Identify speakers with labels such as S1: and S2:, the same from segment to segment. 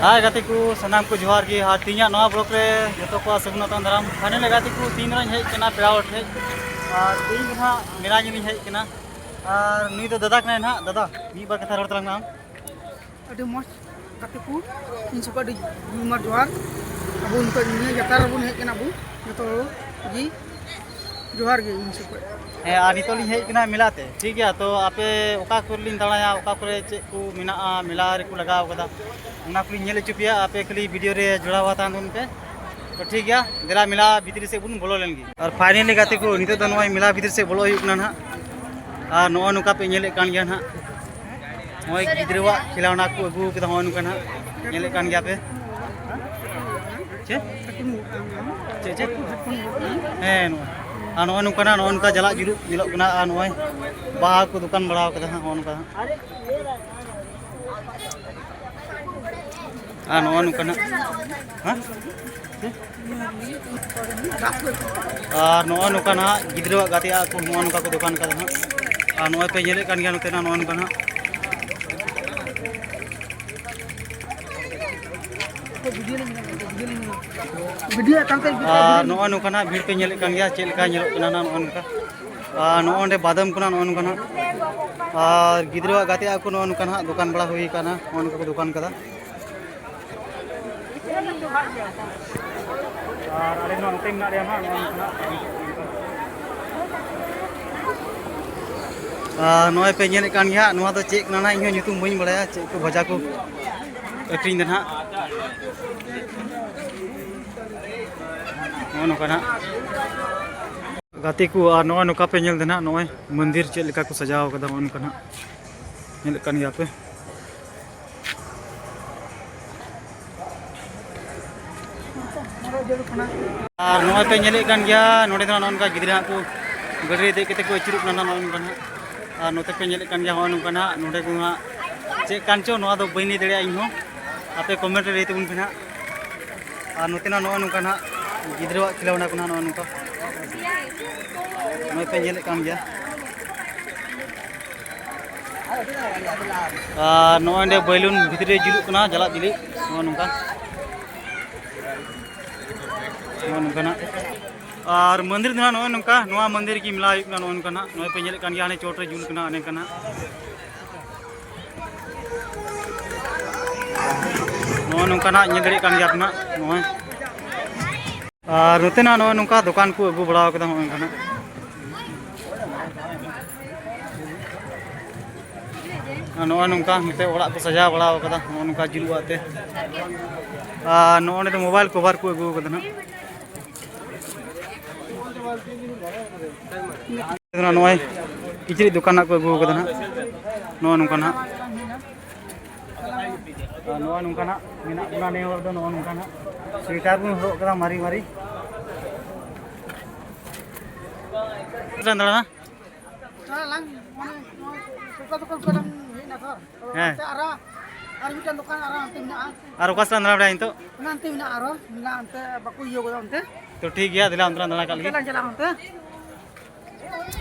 S1: हाय गाती को सनाम को जोहार की हाँ तीन नवा ब्लॉक रे जो को सगुन दाराम फाइनल गाती को तीन रन हेकना पेड़ा हे और तीन हाँ मेरा जी हेकना और नुई तो दादा कना ना दादा मी बार कथा रड़ तलांग
S2: अभी मज गाते को इन सब मार जोहार अब उनको जतार बन हेकना जो जी जोहार गे इन सब
S1: और नितो लिंग हेकना मिलाते ठीक है तो आपे ओका कर लिंग दाड़ाया ओका करे चेक को मिना मिला रे को लगाव कदा उना को नेल चुपिया आपे खाली वीडियो रे जुड़ावा तान पे तो ठीक है देला मिला भीतर से बुन बोलो लेंगी और फाइनली गाते को नितो तो नोय मिला भीतर से बोलो हुकना ना और नो नुका पे नेले कान गया ना नोय गिद्रवा खिलावना को अगु के हो नुका ना नेले कान गया पे चे चे चे हे नो नो नुका ना नो नुका जला जुरु जिलो कना नोय बाहा को दुकान बढ़ाव कदा हो नुका नो नुका ना हां और नो नुका ना गिद्रवा गाते को नो नुका को दुकान कदा और नो पे नेले कान गया नते ना नो नुका ना नो नुका ना भीड़ पे नेले कान गया चेल का नेलो कना ना नो नुका नो ओंडे बादाम कना नो नुका ना और गिद्रवा गाते को नो नुका ना दुकान बड़ा हुई काना नो नुका को दुकान कदा और अरे नो टेम ना रे मा नो पे नेले कान गया नो तो चेक ना इन ᱧᱩᱛᱩᱢ बई बड़ाया चेक को भजा को अक्रिंग देना नो नुका ना गाते को और नो नुका पे नेल देना नो मंदिर चेक लेका को सजाव कदा नो नुका ना नेल कान गया पे और नो पे नेले कान गया नोडे नो नुका गिद्रा को गडरे दे केते को अचुरुक ना नो नुका ना और नोते पे नेले कान गया हो नुका ना नोडे को चेक कानचो नो दो बइनी दड़े इन हो आपे कमेंट रे तबुन पे ना और नोते ना नो नुका ना गिद्रवा खिलावना को ना नो नुका नो पे नेले कान गया नो अंडे बैलून भितरे जुलुक कना जला दिली नो नुका नो नुका ना और मंदिर ना नो नुका नोआ मंदिर की मिला हुई नो नुका ना नो पे नेले कान गया ने चोट रे जुल कना अने कना नो नुका ना नेदड़े कान गया ना नो और नोते ना नो नुका दुकान को अगु बड़ा कदा हो कना नो नुका नोते ओड़ा को सजा बड़ा कदा नो नुका जुलुआते नो ने तो मोबाइल कवर को अगु कदा ना नो किचरी दुकान को अगु कदा ना नो नुका ना नो नुका ना मेना बुना ने और दो नो नुका ना स्वेटर बुन हो कदा मारी मारी रंदड़ा
S2: lang दुकान दुकान हेना था
S1: हैं
S2: आरा और मिटन दुकान आरा अंते मिना
S1: और ओका रंदड़ा बड़ा इनतो
S2: अंते मिना आरो मिला अंते बाकु यो गदा अंते
S1: तो ठीक गया दिला अंतरा दड़ा काल
S2: चला चला अंते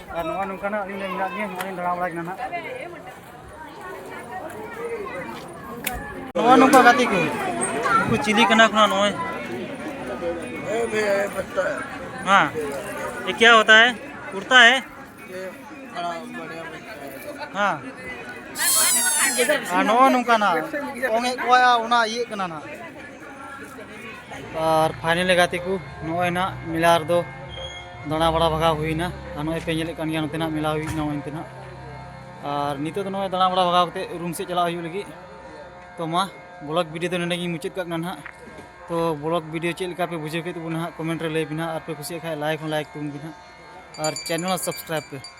S1: और नो नुका ना अली ने मिला ने मारी दड़ा बड़ा ना नो नुका गाती को चिली कना खुना नो हाँ ये क्या होता है कुर्ता है हाँ नो नुका ना ओंगे कोया उना ये कना ना और फाइनल गाती को नो ना मिलार दो दाना बड़ा भगा हुई ना नो पे नेले कान गया नोते ना मिला हुई ना इनते ना और नितो तो नो दाना बड़ा भगा कते रूम से चला हुई लगी तो मा ब्लॉग वीडियो तो नंगे मुचाद का ना तो ब्लॉग वीडियो चेक पे बुझे के तबुन कमेंट रे लय बिना और पे खुशी खाए लाइक तबुन बिना और चैनल सब्सक्राइब पे।